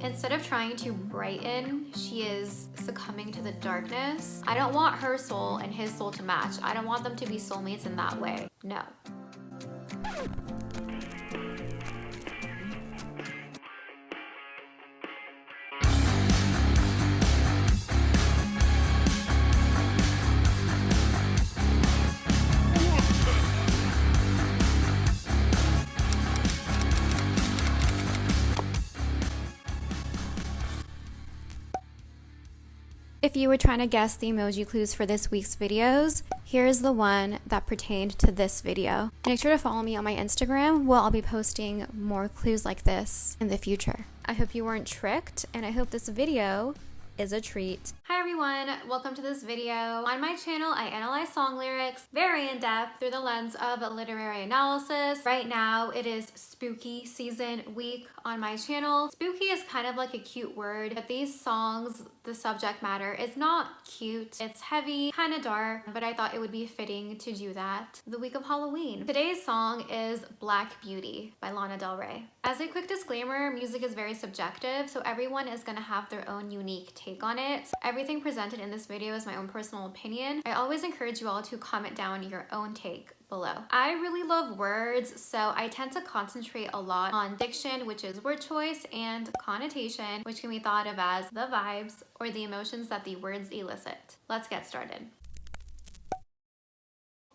Instead of trying to brighten, she is succumbing to the darkness. I don't want her soul and his soul to match. I don't want them to be soulmates in that way. No. If you were trying to guess the emoji clues for this week's videos, here's the one that pertained to this video. Make sure to follow me on my Instagram where I'll be posting more clues like this in the future. I hope you weren't tricked, and I hope this video is a treat. Hi everyone, welcome to this video. On my channel, I analyze song lyrics very in depth through the lens of literary analysis. Right now, it is spooky season week on my channel. Spooky is kind of like a cute word, but these songs, the subject matter is not cute. It's heavy, kind of dark, but I thought it would be fitting to do that the week of Halloween. Today's song is Black Beauty by Lana Del Rey. As a quick disclaimer, music is very subjective, so everyone is gonna have their own unique take on it. Everything presented in this video is my own personal opinion. I always encourage you all to comment down your own take below. I really love words, so I tend to concentrate a lot on diction, which is word choice, and connotation, which can be thought of as the vibes or the emotions that the words elicit. Let's get started.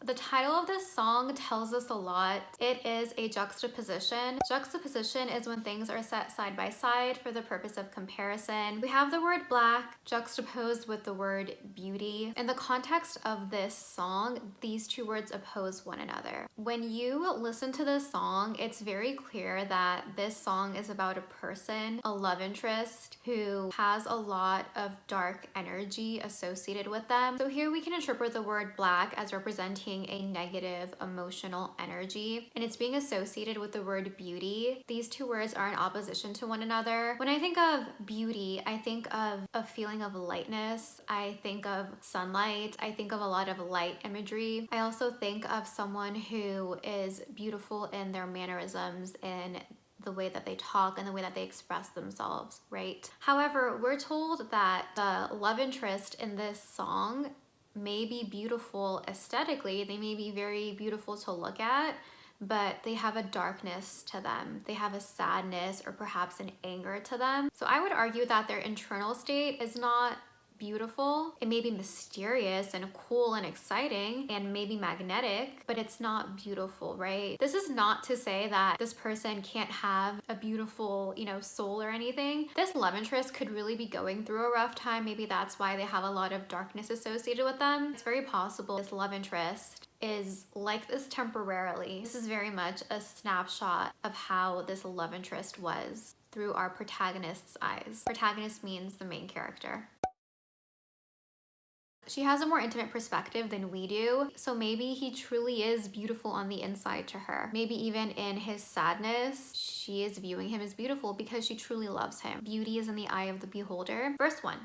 The title of this song tells us a lot. It is a juxtaposition. Juxtaposition is when things are set side by side for the purpose of comparison. We have the word black juxtaposed with the word beauty. In the context of this song, these two words oppose one another. When you listen to this song, it's very clear that this song is about a person, a love interest, who has a lot of dark energy associated with them. So here we can interpret the word black as representing a negative emotional energy, and it's being associated with the word beauty. These two words are in opposition to one another. When I think of beauty, I think of a feeling of lightness. I think of sunlight. I think of a lot of light imagery. I also think of someone who is beautiful in their mannerisms and the way that they talk and the way that they express themselves, right? However, we're told that the love interest in this song may be beautiful aesthetically. They may be very beautiful to look at, but they have a darkness to them. They have a sadness or perhaps an anger to them. So I would argue that their internal state is not beautiful. It may be mysterious and cool and exciting and maybe magnetic, but it's not beautiful, right? This is not to say that this person can't have a beautiful, soul or anything. This love interest could really be going through a rough time. Maybe that's why they have a lot of darkness associated with them. It's very possible this love interest is like this temporarily. This is very much a snapshot of how this love interest was through our protagonist's eyes. Protagonist means the main character. She has a more intimate perspective than we do, so maybe he truly is beautiful on the inside to her. Maybe even in his sadness, she is viewing him as beautiful because she truly loves him. Beauty is in the eye of the beholder. First one.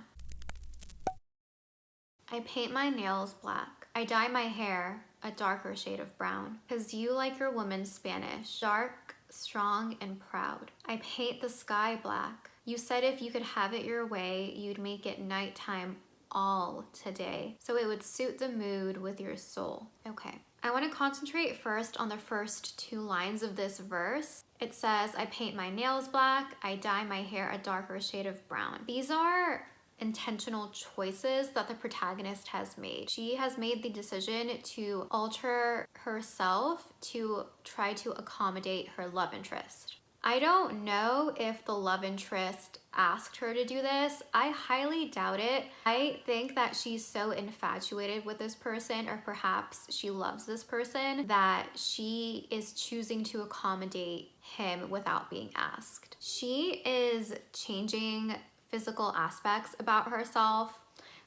I paint my nails black. I dye my hair a darker shade of brown. 'Cause you like your woman Spanish. Dark, strong, and proud. I paint the sky black. You said if you could have it your way, you'd make it nighttime all today, so it would suit the mood with your soul. Okay, I want to concentrate first on the first two lines of this verse. It says, I paint my nails black, I dye my hair a darker shade of brown. These are intentional choices that the protagonist has made. She has made the decision to alter herself to try to accommodate her love interest. I don't know if the love interest asked her to do this. I highly doubt it. I think that she's so infatuated with this person, or perhaps she loves this person, that she is choosing to accommodate him without being asked. She is changing physical aspects about herself,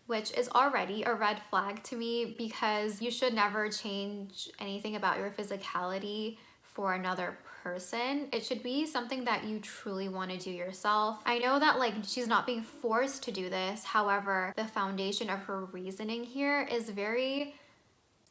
which is already a red flag to me, because you should never change anything about your physicality for another person. It should be something that you truly want to do yourself. I know that she's not being forced to do this. However, the foundation of her reasoning here is very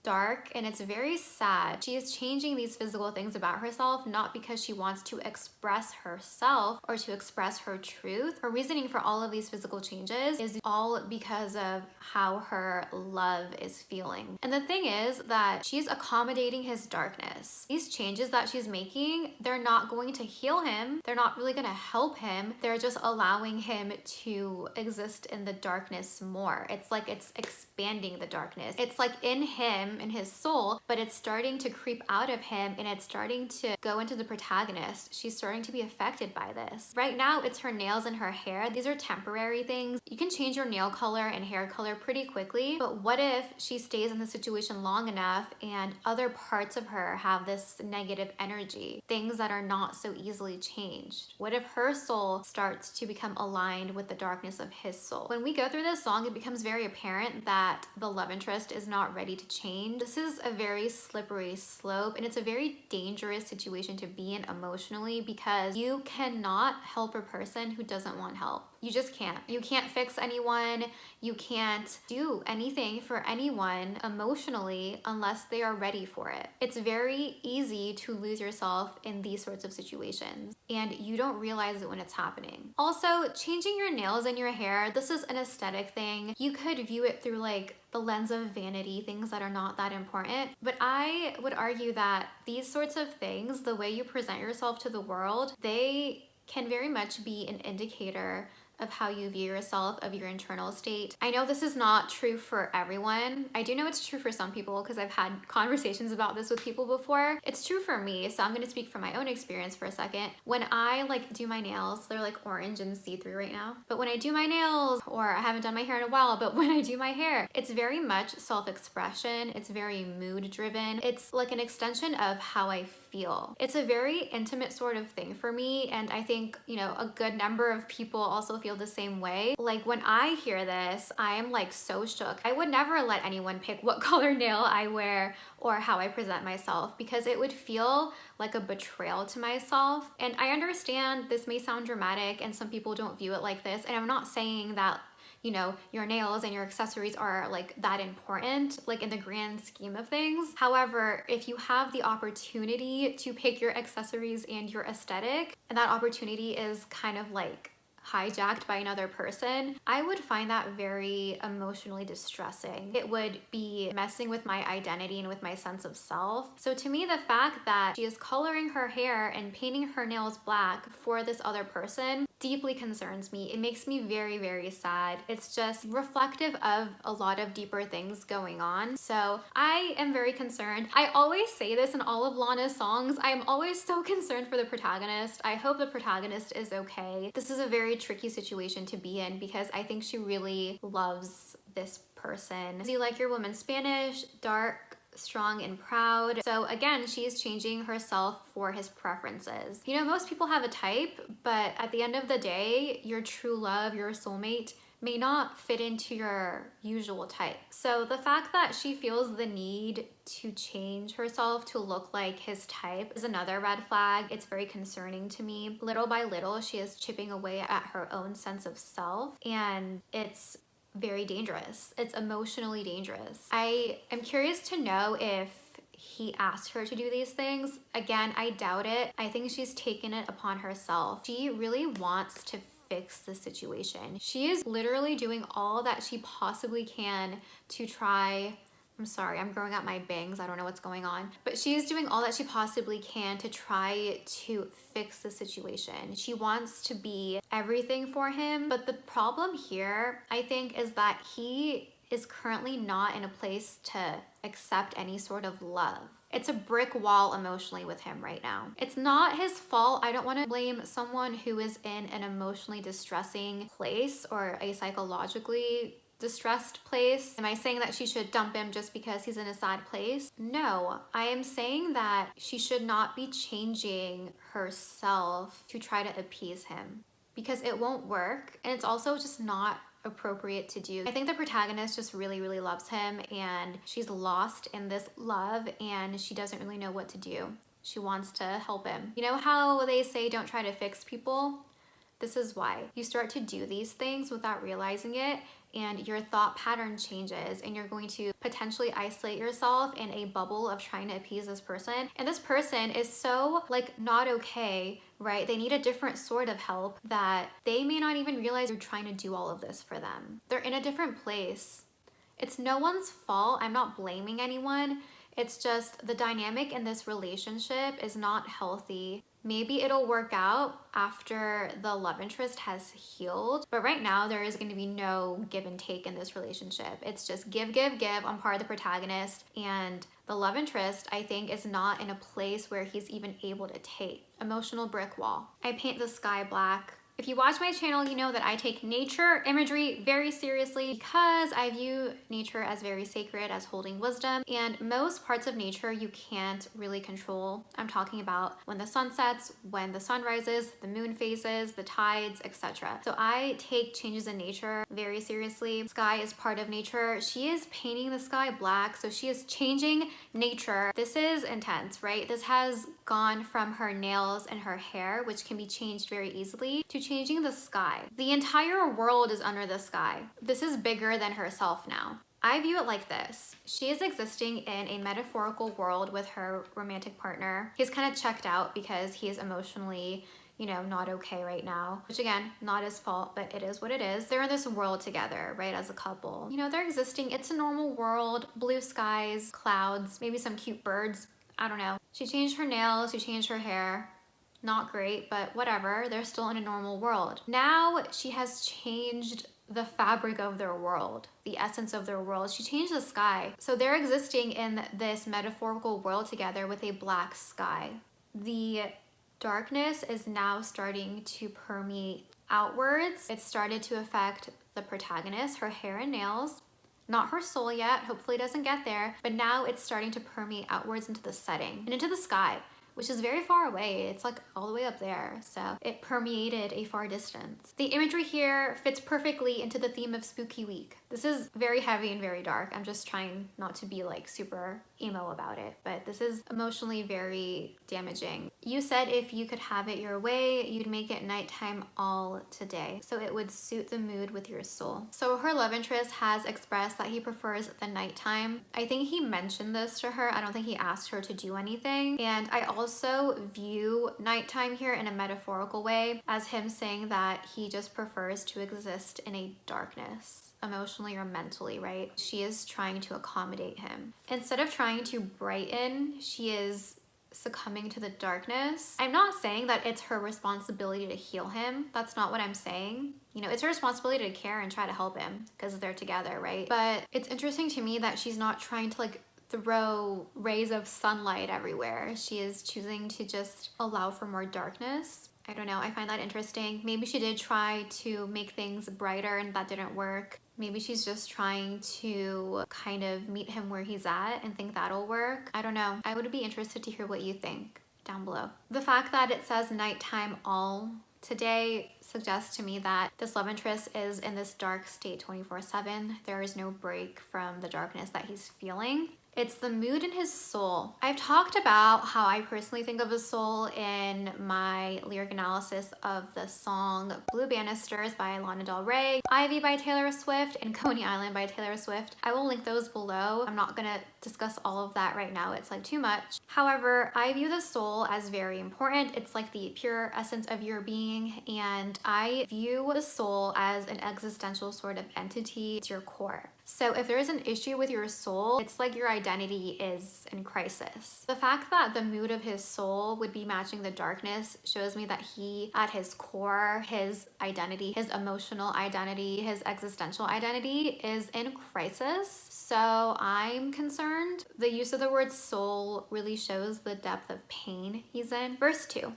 dark and it's very sad. She is changing these physical things about herself, not because she wants to express herself or to express her truth. Her reasoning for all of these physical changes is all because of how her love is feeling. And the thing is that she's accommodating his darkness. These changes that she's making, they're not going to heal him. They're not really going to help him. They're just allowing him to exist in the darkness more. It's like it's expanding the darkness. It's like in him, in his soul, but it's starting to creep out of him and it's starting to go into the protagonist. She's starting to be affected by this. Right now, it's her nails and her hair. These are temporary things. You can change your nail color and hair color pretty quickly, but what if she stays in the situation long enough and other parts of her have this negative energy, things that are not so easily changed? What if her soul starts to become aligned with the darkness of his soul? When we go through this song, it becomes very apparent that the love interest is not ready to change. This is a very slippery slope and it's a very dangerous situation to be in emotionally because you cannot help a person who doesn't want help. You just can't. You can't fix anyone. You can't do anything for anyone emotionally unless they are ready for it. It's very easy to lose yourself in these sorts of situations and you don't realize it when it's happening. Also, changing your nails and your hair, this is an aesthetic thing. You could view it through like the lens of vanity, things that are not that important. But I would argue that these sorts of things, the way you present yourself to the world, they can very much be an indicator of how you view yourself, of your internal state. I know this is not true for everyone. I do know it's true for some people because I've had conversations about this with people before. It's true for me, so I'm gonna speak from my own experience for a second. When I like do my nails, they're like orange and see-through right now, but when I do my nails, or I haven't done my hair in a while, but when I do my hair, it's very much self-expression. It's very mood driven. It's like an extension of how I feel. It's a very intimate sort of thing for me, and I think, you know, a good number of people also feel the same way. Like when I hear this, I am like so shook. I would never let anyone pick what color nail I wear or how I present myself because it would feel like a betrayal to myself. And I understand this may sound dramatic and some people don't view it like this, and I'm not saying that, you know, your nails and your accessories are like that important, like in the grand scheme of things. However, if you have the opportunity to pick your accessories and your aesthetic, and that opportunity is kind of like hijacked by another person, I would find that very emotionally distressing. It would be messing with my identity and with my sense of self. So to me, the fact that she is coloring her hair and painting her nails black for this other person deeply concerns me. It makes me very, very sad. It's just reflective of a lot of deeper things going on. So I am very concerned. I always say this in all of Lana's songs. I am always so concerned for the protagonist. I hope the protagonist is okay. This is a very tricky situation to be in because I think she really loves this person. Do you like your woman Spanish? Dark, strong and proud. So again, she is changing herself for his preferences. You know, most people have a type, but at the end of the day, your true love, your soulmate, may not fit into your usual type. So the fact that she feels the need to change herself to look like his type is another red flag. It's very concerning to me. Little by little, she is chipping away at her own sense of self, and it's very dangerous. It's emotionally dangerous. I am curious to know if he asked her to do these things. Again, I doubt it. I think she's taken it upon herself. She really wants to fix the situation. She is literally doing all that she possibly can to try. I'm sorry, I'm growing out my bangs. I don't know what's going on. But she is doing all that she possibly can to try to fix the situation. She wants to be everything for him. But the problem here, I think, is that he is currently not in a place to accept any sort of love. It's a brick wall emotionally with him right now. It's not his fault. I don't want to blame someone who is in an emotionally distressing place or a psychologically distressed place. Am I saying that she should dump him just because he's in a sad place? No, I am saying that she should not be changing herself to try to appease him because it won't work, and it's also just not appropriate to do. I think the protagonist just really, really loves him, and she's lost in this love and she doesn't really know what to do. She wants to help him. You know how they say don't try to fix people? This is why. You start to do these things without realizing it, and your thought pattern changes, and you're going to potentially isolate yourself in a bubble of trying to appease this person. And this person is so like not okay, right? They need a different sort of help that they may not even realize you're trying to do all of this for them. They're in a different place. It's no one's fault. I'm not blaming anyone. It's just the dynamic in this relationship is not healthy. Maybe it'll work out after the love interest has healed, but right now there is going to be no give and take in this relationship. It's just give, give, give on part of the protagonist, and the love interest, I think, is not in a place where he's even able to take. Emotional brick wall. I paint the sky black. If you watch my channel, you know that I take nature imagery very seriously because I view nature as very sacred, as holding wisdom, and most parts of nature you can't really control. I'm talking about when the sun sets, when the sun rises, the moon phases, the tides, etc. So I take changes in nature very seriously. Sky is part of nature. She is painting the sky black, so she is changing nature. This is intense, right? This has gone from her nails and her hair, which can be changed very easily, to changing the sky. The entire world is under the sky. This is bigger than herself now. I view it like this. She is existing in a metaphorical world with her romantic partner. He's kind of checked out because he's emotionally, not okay right now, which again, not his fault, but it is what it is. They're in this world together, right, as a couple. They're existing. It's a normal world, blue skies, clouds, maybe some cute birds. I don't know. She changed her nails, she changed her hair. Not great, but whatever. They're still in a normal world. Now she has changed the fabric of their world, the essence of their world. She changed the sky. So they're existing in this metaphorical world together with a black sky. The darkness is now starting to permeate outwards. It started to affect the protagonist, her hair and nails. Not her soul yet, hopefully it doesn't get there, but now it's starting to permeate outwards into the setting and into the sky, which is very far away. It's like all the way up there. So it permeated a far distance. The imagery here fits perfectly into the theme of Spooky Week. This is very heavy and very dark. I'm just trying not to be like super emo about it, but this is emotionally very damaging. You said if you could have it your way, you'd make it nighttime all today, so it would suit the mood with your soul. So her love interest has expressed that he prefers the nighttime. I think he mentioned this to her. I don't think he asked her to do anything. And I also view nighttime here in a metaphorical way as him saying that he just prefers to exist in a darkness, emotionally or mentally, right? She is trying to accommodate him. Instead of trying to brighten, she is succumbing to the darkness. I'm not saying that it's her responsibility to heal him. That's not what I'm saying. It's her responsibility to care and try to help him because they're together, right? But it's interesting to me that she's not trying to throw rays of sunlight everywhere. She is choosing to just allow for more darkness. I don't know, I find that interesting. Maybe she did try to make things brighter and that didn't work. Maybe she's just trying to kind of meet him where he's at and think that'll work. I don't know. I would be interested to hear what you think down below. The fact that it says nighttime all today suggests to me that this love interest is in this dark state 24/7. There is no break from the darkness that he's feeling. It's the mood in his soul. I've talked about how I personally think of a soul in my lyric analysis of the song Blue Banisters by Lana Del Rey, Ivy by Taylor Swift, and Coney Island by Taylor Swift. I will link those below. I'm not gonna discuss all of that right now. It's too much. However, I view the soul as very important. It's like the pure essence of your being, and I view the soul as an existential sort of entity. It's your core. So if there is an issue with your soul, it's like your identity is in crisis. The fact that the mood of his soul would be matching the darkness shows me that he, at his core, his identity, his emotional identity, his existential identity is in crisis. So I'm concerned. The use of the word soul really shows the depth of pain he's in. Verse 2.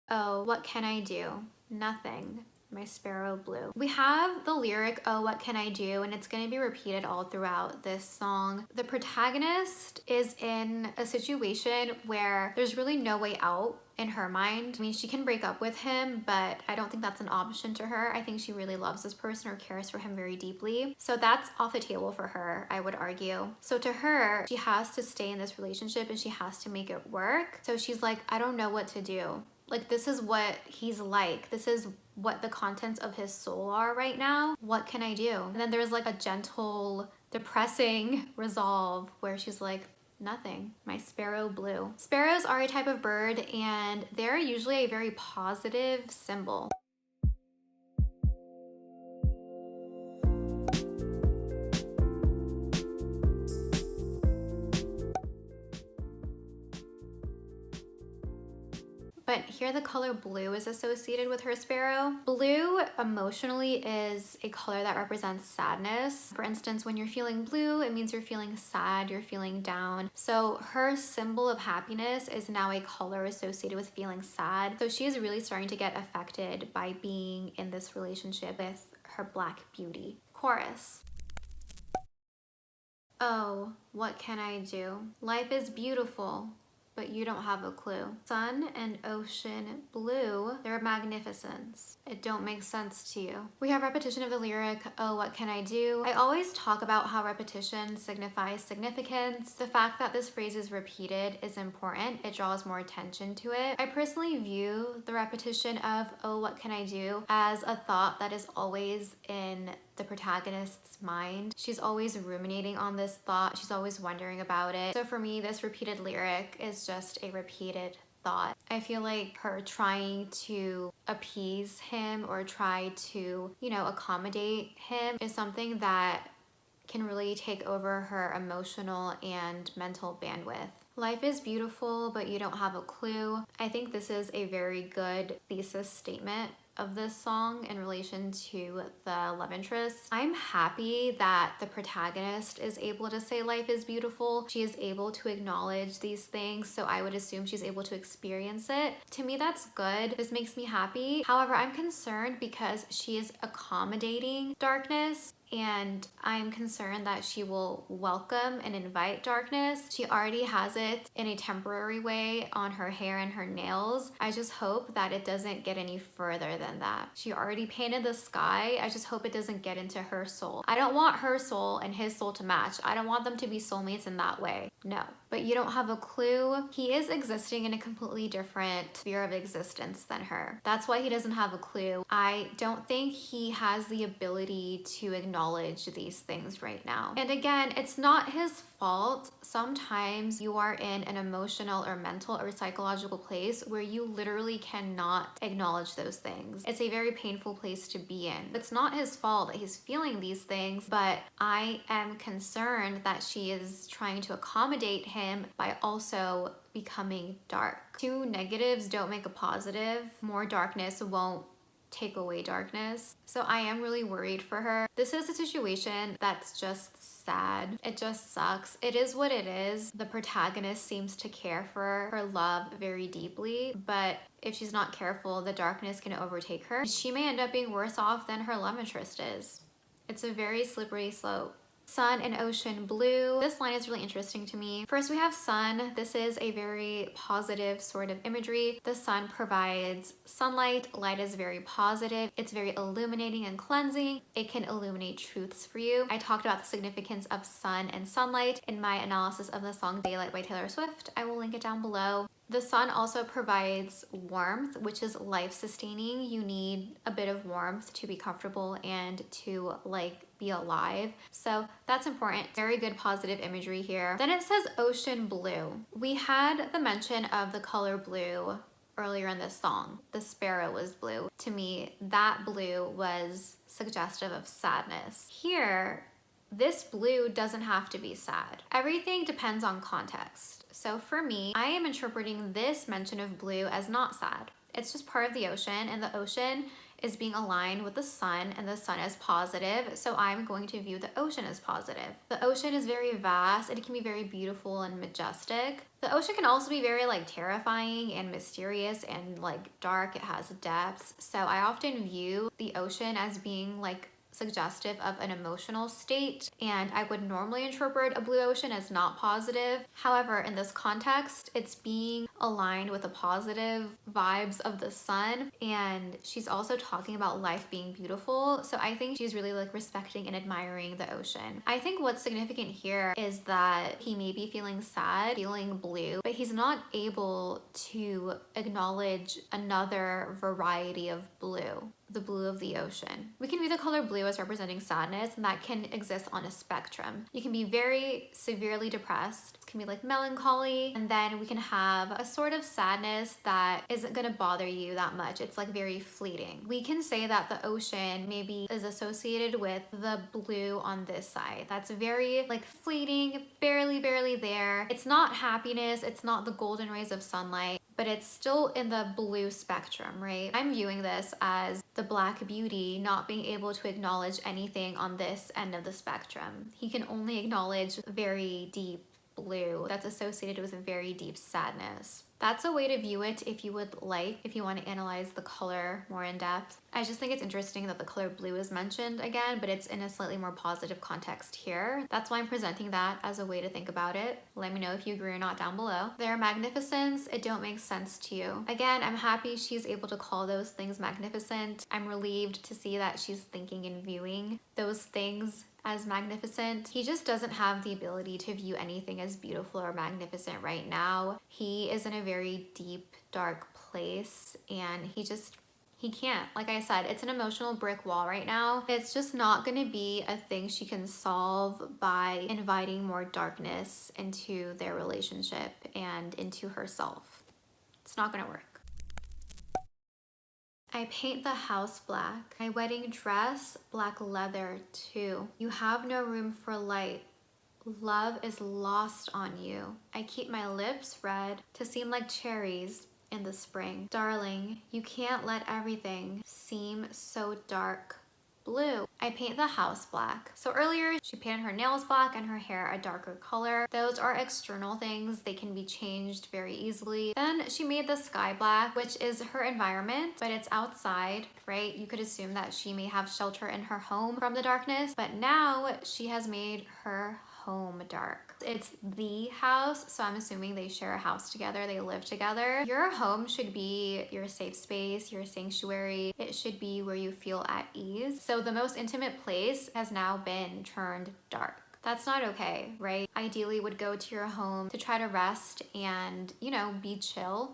Oh, what can I do? Nothing. My sparrow blue. We have the lyric, oh, what can I do? And it's going to be repeated all throughout this song. The protagonist is in a situation where there's really no way out in her mind. I mean, she can break up with him, but I don't think that's an option to her. I think she really loves this person or cares for him very deeply. So that's off the table for her, I would argue. So to her, she has to stay in this relationship and she has to make it work. So she's like, I don't know what to do. Like, this is what he's like. This is what the contents of his soul are right now. What can I do? And then there's like a gentle, depressing resolve where she's like, nothing. My sparrow blue. Sparrows are a type of bird and they're usually a very positive symbol. But here the color blue is associated with her sparrow. Blue emotionally is a color that represents sadness. For instance, when you're feeling blue, it means you're feeling sad, you're feeling down. So her symbol of happiness is now a color associated with feeling sad. So she is really starting to get affected by being in this relationship with her black beauty. Chorus. Oh, what can I do? Life is beautiful, but you don't have a clue. Sun and ocean blue, their magnificence. It don't make sense to you. We have repetition of the lyric, oh, what can I do? I always talk about how repetition signifies significance. The fact that this phrase is repeated is important. It draws more attention to it. I personally view the repetition of, oh, what can I do, as a thought that is always in the protagonist's mind. She's always ruminating on this thought. She's always wondering about it. So for me, this repeated lyric is just a repeated thought. I feel like her trying to appease him or try to, you know, accommodate him is something that can really take over her emotional and mental bandwidth. Life is beautiful, but you don't have a clue. I think this is a very good thesis statement of this song in relation to the love interest. I'm happy that the protagonist is able to say life is beautiful. She is able to acknowledge these things, so I would assume she's able to experience it. To me, that's good. This makes me happy. However, I'm concerned because she is accommodating darkness, and I'm concerned that she will welcome and invite darkness. She already has it in a temporary way on her hair and her nails. I just hope that it doesn't get any further than that. She already painted the sky. I just hope it doesn't get into her soul. I don't want her soul and his soul to match. I don't want them to be soulmates in that way. No. But you don't have a clue. He is existing in a completely different sphere of existence than her. That's why he doesn't have a clue. I don't think he has the ability to acknowledge these things right now. And again, it's not his fault. Sometimes you are in an emotional or mental or psychological place where you literally cannot acknowledge those things. It's a very painful place to be in. It's not his fault that he's feeling these things, but I am concerned that she is trying to accommodate him by also becoming dark. Two negatives don't make a positive. More darkness won't take away darkness. So I am really worried for her. This is a situation that's just sad. It just sucks. It is what it is. The protagonist seems to care for her love very deeply, but if she's not careful, the darkness can overtake her. She may end up being worse off than her love interest is. It's a very slippery slope. Sun and ocean blue. This line is really interesting to me. First, we have sun. This is a very positive sort of imagery. The sun provides sunlight. Light is very positive. It's very illuminating and cleansing. It can illuminate truths for you. I talked about the significance of sun and sunlight in my analysis of the song Daylight by Taylor Swift. I will link it down below. The sun also provides warmth, which is life-sustaining. You need a bit of warmth to be comfortable and to be alive. So that's important. Very good positive imagery here. Then it says ocean blue. We had the mention of the color blue earlier in this song. The sparrow was blue. To me, that blue was suggestive of sadness. Here, this blue doesn't have to be sad. Everything depends on context. So for me, I am interpreting this mention of blue as not sad. It's just part of the ocean, and the ocean is being aligned with the sun, and the sun is positive. So I'm going to view the ocean as positive. The ocean is very vast. It can be very beautiful and majestic. The ocean can also be very terrifying and mysterious and dark. It has depths. So I often view the ocean as being suggestive of an emotional state, and I would normally interpret a blue ocean as not positive. However, in this context, it's being aligned with the positive vibes of the sun, and she's also talking about life being beautiful. So I think she's really like respecting and admiring the ocean. I think what's significant here is that he may be feeling sad, feeling blue, but he's not able to acknowledge another variety of blue, the blue of the ocean. We can view the color blue as representing sadness, and that can exist on a spectrum. You can be very severely depressed, it can be like melancholy, and then we can have a sort of sadness that isn't gonna bother you that much. It's like very fleeting. We can say that the ocean maybe is associated with the blue on this side. That's very like fleeting, barely there. It's not happiness, it's not the golden rays of sunlight, but it's still in the blue spectrum, right? I'm viewing this as the Black Beauty not being able to acknowledge anything on this end of the spectrum. He can only acknowledge very deep blue that's associated with a very deep sadness. That's a way to view it if you would like, if you want to analyze the color more in depth. I just think it's interesting that the color blue is mentioned again, but it's in a slightly more positive context here. That's why I'm presenting that as a way to think about it. Let me know if you agree or not down below. Their magnificence, it don't make sense to you. Again, I'm happy she's able to call those things magnificent. I'm relieved to see that she's thinking and viewing those things as magnificent. He just doesn't have the ability to view anything as beautiful or magnificent right now. He is in a very deep, dark place, and he can't. Like I said, it's an emotional brick wall right now. It's just not gonna be a thing she can solve by inviting more darkness into their relationship and into herself. It's not gonna work. I paint the house black. My wedding dress, black leather too. You have no room for light. Love is lost on you. I keep my lips red to seem like cherries in the spring. Darling, you can't let everything seem so dark blue. I paint the house black. So earlier she painted her nails black and her hair a darker color. Those are external things. They can be changed very easily. Then she made the sky black, which is her environment, but it's outside, right? You could assume that she may have shelter in her home from the darkness, but now she has made her home dark. It's the house, so I'm assuming they share a house together, they live together. Your home should be your safe space, your sanctuary. It should be where you feel at ease. So the most intimate place has now been turned dark. That's not okay, right? Ideally would go to your home to try to rest and, you know, be chill,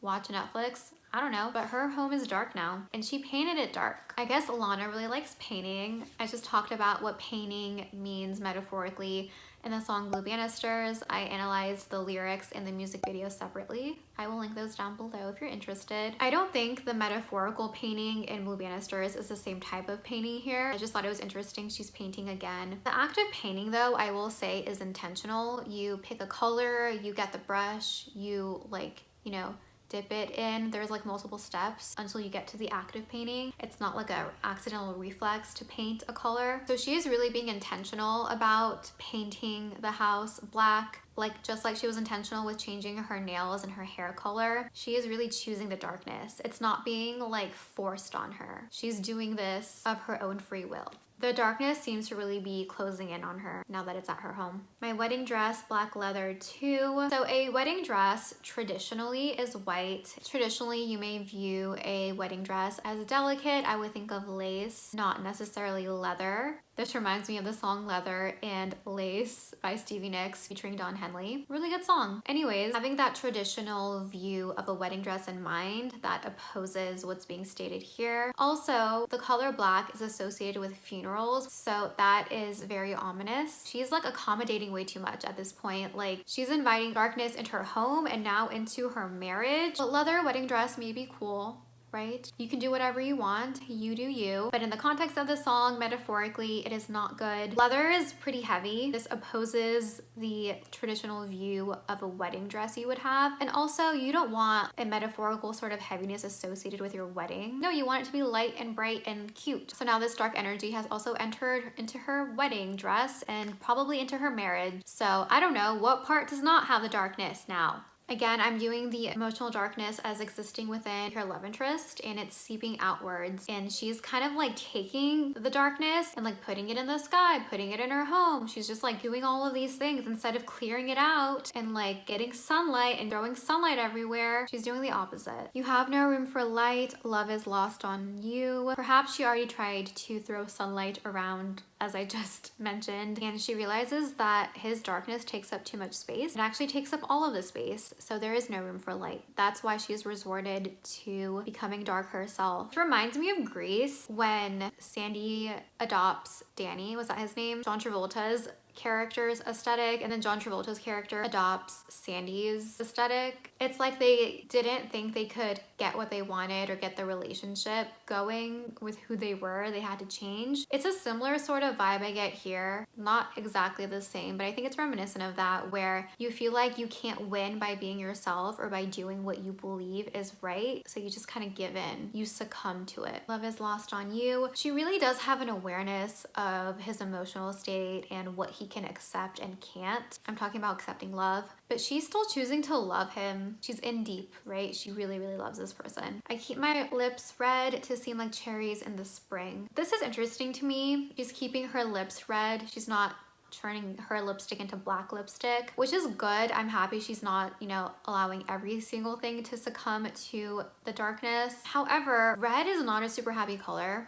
watch Netflix. I don't know, but her home is dark now and she painted it dark. I guess Lana really likes painting. I just talked about what painting means metaphorically in the song Blue Banisters. I analyzed the lyrics and the music video separately. I will link those down below if you're interested. I don't think the metaphorical painting in Blue Banisters is the same type of painting here. I just thought it was interesting she's painting again. The act of painting though, I will say, is intentional. You pick a color, you get the brush, you like, you know, dip it in. There's like multiple steps until you get to the active painting. It's not like a accidental reflex to paint a color. So she is really being intentional about painting the house black, like just like she was intentional with changing her nails and her hair color. She is really choosing the darkness. It's not being like forced on her. She's doing this of her own free will. The darkness seems to really be closing in on her now that it's at her home. My wedding dress, black leather too. So a wedding dress traditionally is white. Traditionally, you may view a wedding dress as delicate. I would think of lace, not necessarily leather. This reminds me of the song Leather and Lace by Stevie Nicks featuring Don Henley. Really good song. Anyways, having that traditional view of a wedding dress in mind, that opposes what's being stated here. Also, the color black is associated with funerals, so that is very ominous. She's like accommodating way too much at this point. Like she's inviting darkness into her home and now into her marriage. But leather wedding dress may be cool, right? You can do whatever you want, you do you. But in the context of the song, metaphorically, it is not good. Leather is pretty heavy. This opposes the traditional view of a wedding dress you would have. And also, you don't want a metaphorical sort of heaviness associated with your wedding. No, you want it to be light and bright and cute. So now this dark energy has also entered into her wedding dress and probably into her marriage. So I don't know, what part does not have the darkness now? Again, I'm doing the emotional darkness as existing within her love interest, and it's seeping outwards, and she's kind of like taking the darkness and like putting it in the sky, putting it in her home. She's just like doing all of these things instead of clearing it out and like getting sunlight and throwing sunlight everywhere. She's doing the opposite. You have no room for light. Love is lost on you. Perhaps she already tried to throw sunlight around, as I just mentioned, and she realizes that his darkness takes up too much space. It actually takes up all of the space, so there is no room for light. That's why she's resorted to becoming dark herself. It reminds me of Grease when Sandy adopts Danny, was that his name? John Travolta's character's aesthetic, and then John Travolta's character adopts Sandy's aesthetic. It's like they didn't think they could get what they wanted or get the relationship going with who they were. They had to change. It's a similar sort of vibe I get here. Not exactly the same, but I think it's reminiscent of that, where you feel like you can't win by being yourself or by doing what you believe is right, so you just kind of give in. You succumb to it. Love is lost on you. She really does have an awareness of his emotional state and what he can accept and can't. I'm talking about accepting love, but she's still choosing to love him. She's in deep, right? She really, really loves this person. I keep my lips red to seem like cherries in the spring. This is interesting to me. She's keeping her lips red. She's not turning her lipstick into black lipstick, which is good. I'm happy she's not, you know, allowing every single thing to succumb to the darkness. However, red is not a super happy color.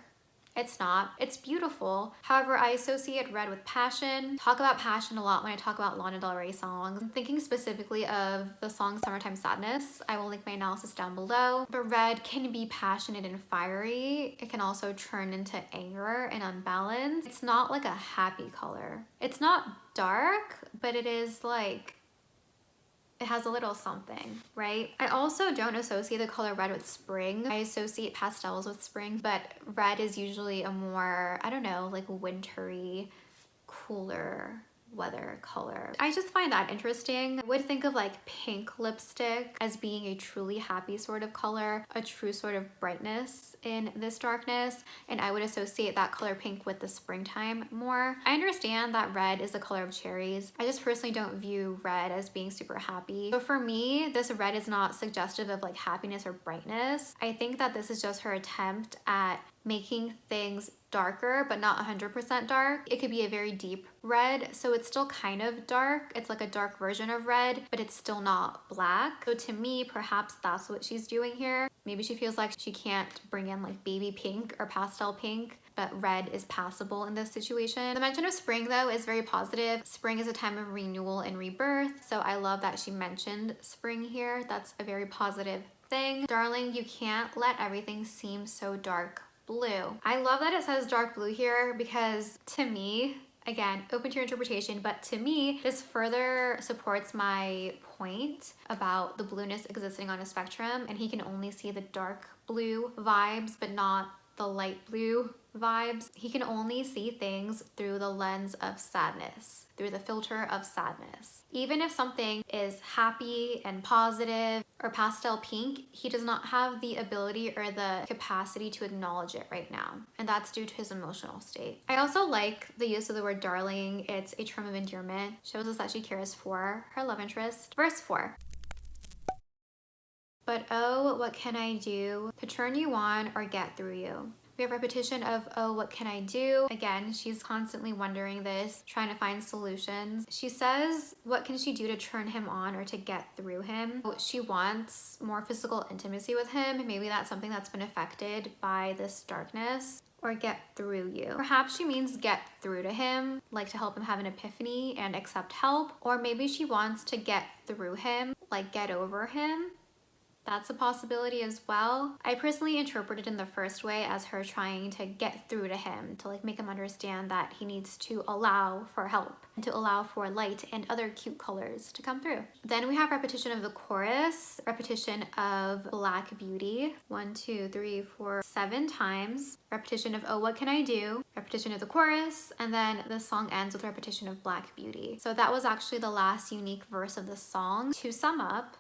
It's not. It's beautiful. However, I associate red with passion. Talk about passion a lot when I talk about Lana Del Rey songs. I'm thinking specifically of the song Summertime Sadness. I will link my analysis down below. But red can be passionate and fiery. It can also turn into anger and unbalanced. It's not like a happy color. It's not dark, but it is like, it has a little something, right? I also don't associate the color red with spring. I associate pastels with spring, but red is usually a more, I don't know, like wintry, cooler weather color. I just find that interesting. I would think of like pink lipstick as being a truly happy sort of color, a true sort of brightness in this darkness, and I would associate that color pink with the springtime more. I understand that red is the color of cherries. I just personally don't view red as being super happy. So for me, this red is not suggestive of like happiness or brightness. I think that this is just her attempt at making things darker, but not 100% dark. It could be a very deep red, so it's still kind of dark. It's like a dark version of red, but it's still not black. So to me, perhaps that's what she's doing here. Maybe she feels like she can't bring in like baby pink or pastel pink, but red is passable in this situation. The mention of spring though is very positive. Spring is a time of renewal and rebirth, so I love that she mentioned spring here. That's a very positive thing. Darling, you can't let everything seem so dark blue. I love that it says dark blue here, because to me, again, open to your interpretation, but to me, this further supports my point about the blueness existing on a spectrum, and he can only see the dark blue vibes, but not the light blue vibes. He can only see things through the lens of sadness, through the filter of sadness. Even if something is happy and positive or pastel pink, he does not have the ability or the capacity to acknowledge it right now. And that's due to his emotional state. I also like the use of the word darling. It's a term of endearment. Shows us that she cares for her love interest. Verse 4. But oh, what can I do to turn you on or get through you? We have repetition of, oh, what can I do? Again, she's constantly wondering this, trying to find solutions. She says, what can she do to turn him on or to get through him? She wants more physical intimacy with him. Maybe that's something that's been affected by this darkness. Or get through you. Perhaps she means get through to him, like to help him have an epiphany and accept help. Or maybe she wants to get through him, like get over him. That's a possibility as well. I personally interpret it in the first way as her trying to get through to him, to like make him understand that he needs to allow for help and to allow for light and other cute colors to come through. Then we have repetition of the chorus, repetition of Black Beauty, 1, 2, 3, 4, 7 times. Repetition of oh, what can I do? Repetition of the chorus, and then the song ends with repetition of Black Beauty. So that was actually the last unique verse of the song. To sum up,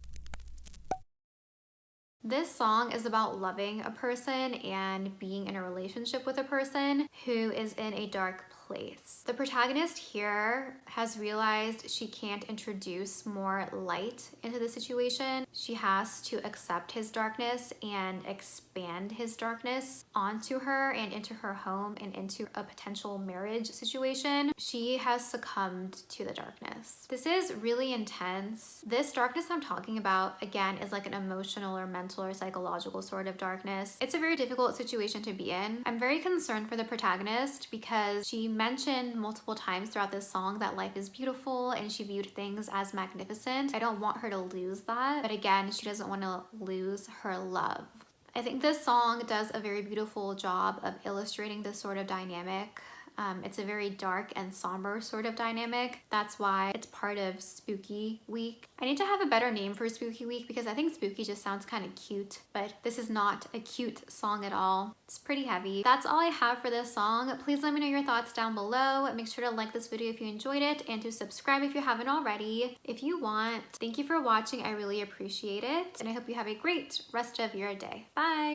This song is about loving a person and being in a relationship with a person who is in a dark place. The protagonist here has realized she can't introduce more light into the situation. She has to accept his darkness and expand his darkness onto her and into her home and into a potential marriage situation. She has succumbed to the darkness. This is really intense. This darkness I'm talking about, again, is like an emotional or mental or psychological sort of darkness. It's a very difficult situation to be in. I'm very concerned for the protagonist because she mentioned multiple times throughout this song that life is beautiful and she viewed things as magnificent. I don't want her to lose that, but again, she doesn't want to lose her love. I think this song does a very beautiful job of illustrating this sort of dynamic. It's a very dark and somber sort of dynamic. That's why it's part of Spooky Week. I need to have a better name for Spooky Week because I think spooky just sounds kind of cute, but this is not a cute song at all. It's pretty heavy. That's all I have for this song. Please let me know your thoughts down below. Make sure to like this video if you enjoyed it and to subscribe if you haven't already. If you want, thank you for watching. I really appreciate it. And I hope you have a great rest of your day. Bye.